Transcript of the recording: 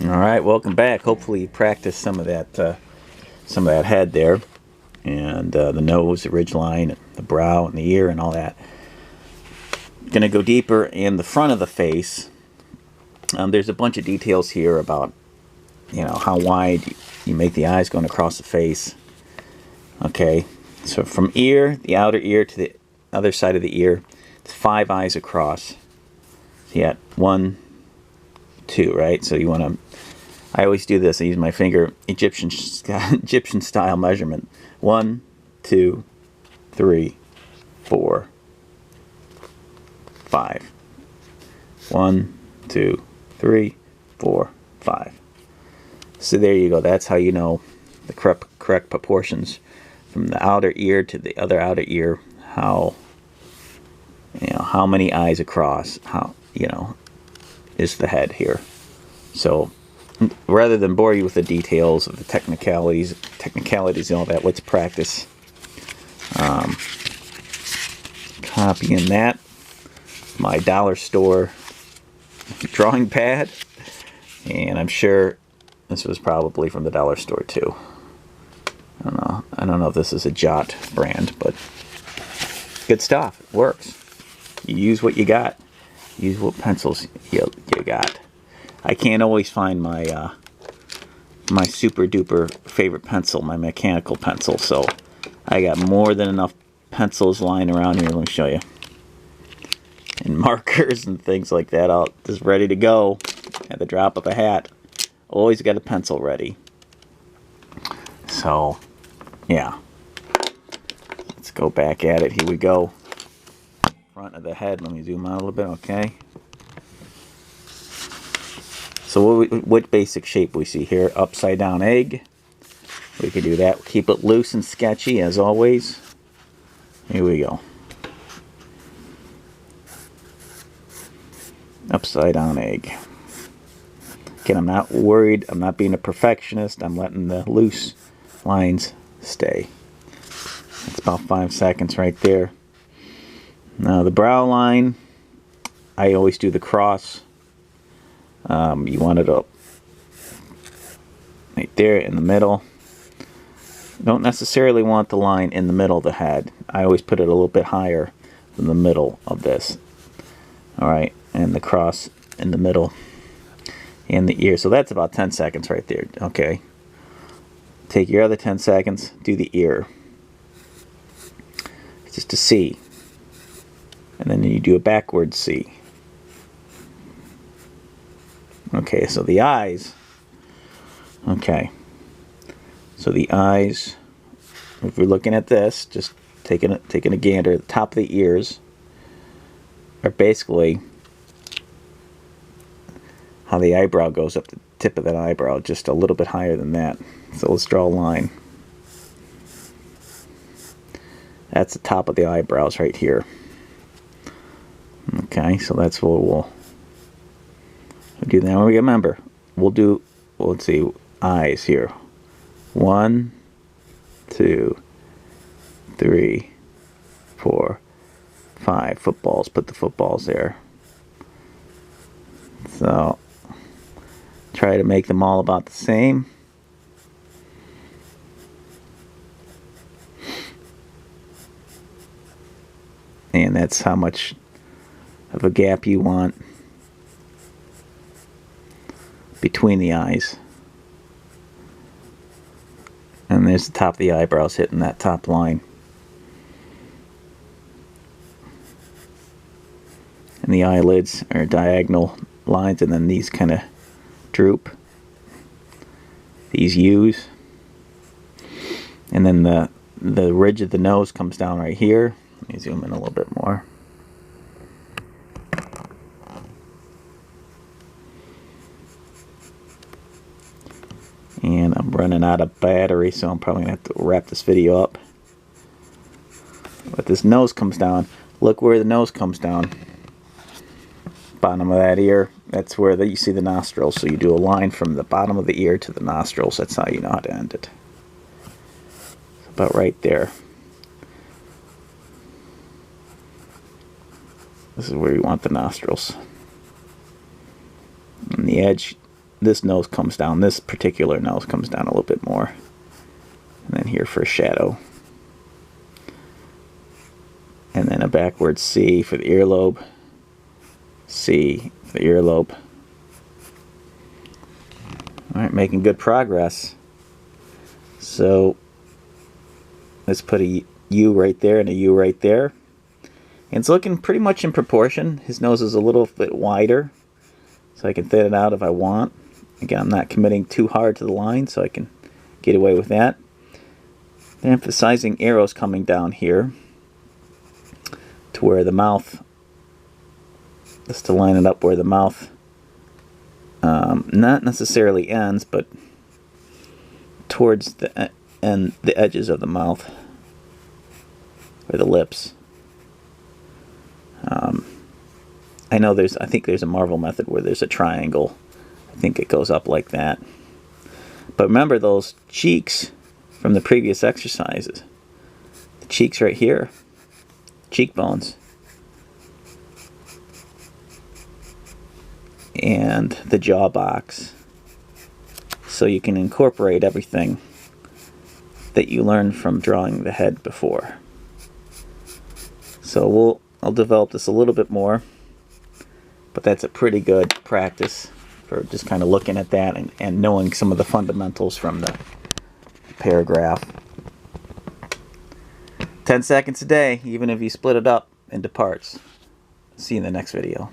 All right, welcome back. Hopefully you practiced some of that head there, and the nose, the ridge line, the brow, and the ear, and all that. Gonna go deeper in the front of the face. There's a bunch of details here about, how wide you make the eyes going across the face. Okay, so from ear, the outer ear to the other side of the ear, it's 5 eyes across. So you got 1, 2, right? So you want to. I always do this. I use my finger, Egyptian style measurement. 1, 2, 3, 4, 5. 1, 2, 3, 4, 5. So there you go. That's how you know the correct proportions from the outer ear to the other outer ear. How many eyes across? Is the head here? So rather than bore you with the details of the technicalities and all that, let's practice copying that. My dollar store drawing pad, and I'm sure this was probably from the dollar store too. I don't know if this is a Jot brand, but good stuff. It works. You use what you got. Use what pencils you got. I can't always find my my super duper favorite pencil, my mechanical pencil, so I got more than enough pencils lying around here. Let me show you. And markers and things like that, all just ready to go at the drop of a hat. Always got a pencil ready. So, yeah. Let's go back at it. Here we go. Front of the head. Let me zoom out a little bit. Okay. So what basic shape we see here? Upside down egg. We could do that. Keep it loose and sketchy as always. Here we go. Upside down egg. Again, I'm not worried. I'm not being a perfectionist. I'm letting the loose lines stay. It's about 5 seconds right there. Now the brow line, I always do the cross. You want it up right there in the middle. You don't necessarily want the line in the middle of the head. I always put it a little bit higher than the middle of this. Alright, and the cross in the middle and the ear. So that's about 10 seconds right there. Okay. Take your other 10 seconds, do the ear. It's just a C. And then you do a backwards C. Okay, so the eyes. Okay. So the eyes, if we're looking at this, just taking a gander, the top of the ears are basically how the eyebrow goes up the tip of that eyebrow, just a little bit higher than that. So let's draw a line. That's the top of the eyebrows right here. Okay, so that's what we'll do. Now remember, let's see, eyes here. 1, 2, 3, 4, 5. Footballs. Put the footballs there. So try to make them all about the same. And that's how much of a gap you want between the eyes. And there's the top of the eyebrows hitting that top line. And the eyelids are diagonal lines, and then these kind of droop. These U's. And then the ridge of the nose comes down right here. Let me zoom in a little bit more. And I'm running out of battery, so I'm probably going to have to wrap this video up. But this nose comes down. Look where the nose comes down. Bottom of that ear. That's where you see the nostrils. So you do a line from the bottom of the ear to the nostrils. That's how you know how to end it. It's about right there. This is where you want the nostrils. And the edge this nose comes down. This particular nose comes down a little bit more. And then here for a shadow. And then a backwards C for the earlobe. C for the earlobe. Alright, making good progress. So let's put a U right there and a U right there. And it's looking pretty much in proportion. His nose is a little bit wider, so I can thin it out if I want. Again, I'm not committing too hard to the line, so I can get away with that. Then emphasizing arrows coming down here to where the mouth, just to line it up where the mouth not necessarily ends, but towards the edges of the mouth, or the lips. I think there's a Marvel method where there's a triangle. I think it goes up like that. But remember those cheeks from the previous exercises. The cheeks right here, cheekbones, and the jaw box. So you can incorporate everything that you learned from drawing the head before. So I'll develop this a little bit more, but that's a pretty good practice for just kind of looking at that and knowing some of the fundamentals from the paragraph. 10 seconds a day, even if you split it up into parts. See you in the next video.